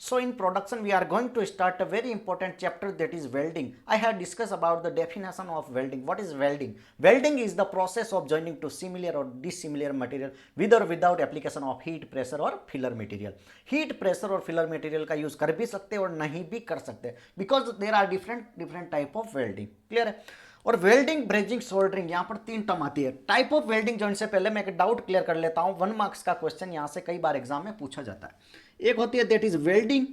So in production we are going to start a very important chapter, that is welding. I have discussed about the definition of welding. What is welding? Welding is the process of joining to similar or dissimilar material with or without application of heat, pressure और filler material. Heat, pressure और filler material का use कर भी सकते हैं और नहीं भी कर सकते, because there are different type of welding. Clear है? और वेल्डिंग, ब्रेजिंग, सोल्डरिंग, यहाँ पर 3 टर्म आती है. टाइप ऑफ वेल्डिंग जॉइंट से पहले मैं एक डाउट क्लियर कर लेता हूँ. 1 मार्क्स का क्वेश्चन यहाँ से कई बार एग्जाम में पूछा जाता है. एक होती है दैट इज वेल्डिंग,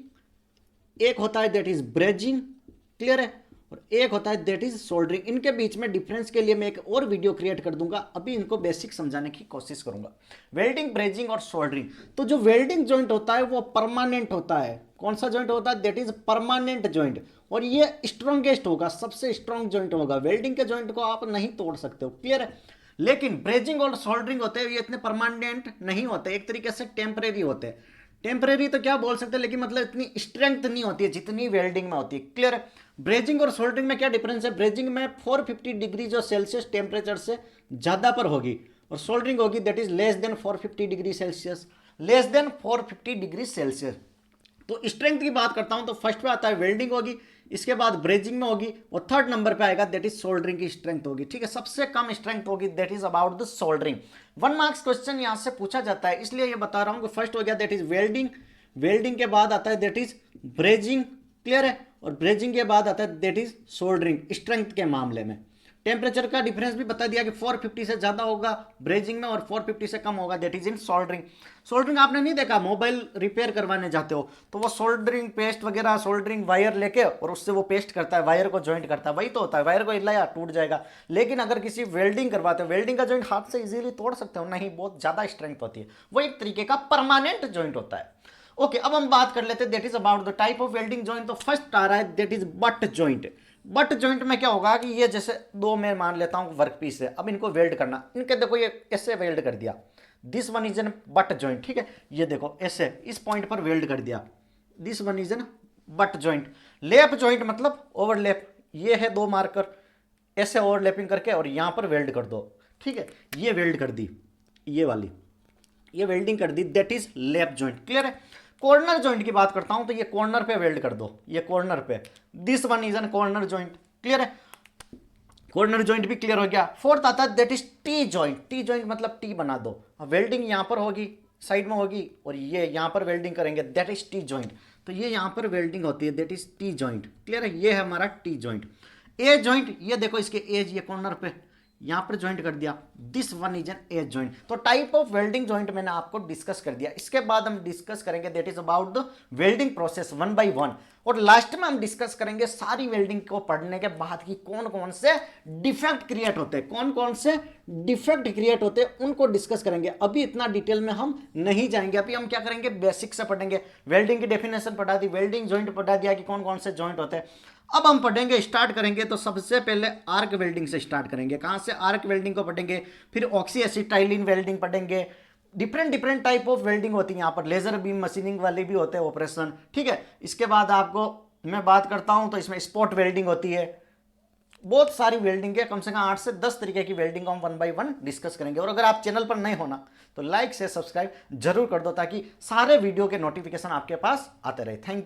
एक होता है दैट इज ब्रेजिंग. क्लियर है? और एक होता है दैट इज सोल्डरिंग. इनके बीच में डिफरेंस के लिए मैं एक और वीडियो क्रिएट कर दूंगा. अभी इनको बेसिक समझाने की कोशिश करूंगा. वेल्डिंग, ब्रेजिंग और सोल्डरिंग. तो जो वेल्डिंग जॉइंट होता है वो परमानेंट होता है. कौन सा जॉइंट होता है? That is permanent joint. और ये स्ट्रॉन्गेस्ट होगा, सबसे स्ट्रॉन्ग जॉइंट होगा. वेल्डिंग के जॉइंट को आप नहीं तोड़ सकते हो. क्लियर है? लेकिन ब्रेजिंग और सोल्डरिंग होते हैं, ये इतने परमानेंट नहीं होते, एक तरीके से टेम्परेरी होते हैं. टेम्परेरी तो क्या बोल सकते हैं, लेकिन मतलब इतनी स्ट्रेंथ नहीं होती है जितनी वेल्डिंग में होती है. क्लियर है? ब्रेजिंग और सोल्डरिंग में क्या डिफरेंस है? ब्रेजिंग में 450 डिग्री जो सेल्सियस टेम्परेचर से ज़्यादा पर होगी, और सोल्डरिंग होगी that is less than 450 degree Celsius. Less than 450 degree Celsius. तो स्ट्रेंथ की बात करता हूं तो फर्स्ट पे आता है वेल्डिंग होगी, इसके बाद ब्रेजिंग में होगी, और थर्ड नंबर पे आएगा दैट इज सोल्डरिंग की स्ट्रेंथ होगी. ठीक है? सबसे कम स्ट्रेंथ होगी that is about the soldering. 1 marks question यहां से पूछा जाता है, इसलिए ये बता रहा हूं कि फर्स्ट हो गया दैट इज वेल्डिंग, वेल्डिंग के बाद आता है दैट इज ब्रेजिंग. क्लियर है? और ब्रेजिंग के बाद आता है दैट इज सोल्डरिंग. स्ट्रेंथ के मामले में टेम्परेचर का डिफरेंस भी बता दिया कि 450 से ज्यादा होगा ब्रेजिंग में और 450 से कम होगा that is in soldering. Soldering आपने नहीं देखा, मोबाइल रिपेयर करवाने जाते हो तो वो सोल्डरिंग पेस्ट वगैरह, सोल्डरिंग वायर लेके और उससे वो पेस्ट करता है, वायर को जॉइंट करता है. वही तो होता है, वायर को हिलाया टूट जाएगा. लेकिन अगर किसी वेल्डिंग करवाते हो, वेल्डिंग का जॉइंट हाथ से इजीली तोड़ सकते हो? नहीं, बहुत ज्यादा स्ट्रेंथ होती है. वो एक तरीके का परमानेंट जॉइंट होता है. ओके, अब हम बात कर लेते हैं that is about the type of welding joint. तो फर्स्ट आ रहा है that is butt joint. Butt joint में क्या होगा कि ये जैसे दो मैं मान लेता हूं वर्क पीस है, अब इनको वेल्ड करना. इनके देखो ये ऐसे वेल्ड कर दिया, this one is N butt joint. ठीक है? ये देखो ऐसे इस पॉइंट पर वेल्ड कर दिया, this one is N butt joint. लेप जॉइंट मतलब ओवरलैप. ये है 2 मार्कर, ऐसे ओवरलैपिंग करके और यहां पर वेल्ड कर दो. ठीक है? ये वेल्ड कर दी, ये वाली ये वेल्डिंग कर दी, दैट इज लेप जॉइंट. क्लियर है? कॉर्नर जॉइंट की बात करता हूं तो ये कॉर्नर पे वेल्ड कर दो, ये कॉर्नर पे, this one is N corner joint. Clear है? कॉर्नर जॉइंट भी क्लियर हो गया. फोर्थ आता है that is T joint. T joint मतलब टी बना दो. वेल्डिंग यहां पर होगी, साइड में होगी, और ये यहां पर वेल्डिंग करेंगे, दैट इज टी जॉइंट. तो ये यहां पर वेल्डिंग होती है, that is T joint. Clear है? ये है हमारा टी जॉइंट. ए जॉइंट, ये देखो इसके एज, ये कॉर्नर पे यहां पर ज्वाइंट कर दिया, this one is an edge joint. तो टाइप ऑफ वेल्डिंग ज्वाइंट मैंने आपको डिस्कस कर दिया. इसके बाद हम डिस्कस करेंगे that is about the welding process 1 by 1, और लास्ट में हम डिस्कस करेंगे सारी वेल्डिंग को पढ़ने के बाद की कौन कौन से डिफेक्ट क्रिएट होते हैं, कौन कौन से डिफेक्ट क्रिएट होते हैं उनको डिस्कस करेंगे. अभी इतना डिटेल में हम नहीं जाएंगे. अभी हम क्या करेंगे, बेसिक से पढ़ेंगे. वेल्डिंग की डेफिनेशन पढ़ा दी, वेल्डिंग ज्वाइंट पढ़ा दिया कि कौन कौन से ज्वाइंट होते हैं. अब हम पढ़ेंगे, स्टार्ट करेंगे तो सबसे पहले आर्क वेल्डिंग से स्टार्ट करेंगे. कहां से? आर्क वेल्डिंग को पढ़ेंगे, फिर ऑक्सी एसिटाइलिन वेल्डिंग पढ़ेंगे. डिफरेंट टाइप ऑफ वेल्डिंग होती है यहाँ पर, लेजर बीम मशीनिंग वाली भी होते हैं ऑपरेशन. ठीक है? इसके बाद आपको मैं बात करता हूं तो इसमें स्पॉट वेल्डिंग होती है. बहुत सारी वेल्डिंग है, कम से कम 8 से 10 तरीके की वेल्डिंग हम 1 by 1 डिस्कस करेंगे. और अगर आप चैनल पर नए होना तो लाइक से सब्सक्राइब जरूर कर दो ताकि सारे वीडियो के नोटिफिकेशन आपके पास आते रहे. Thank you.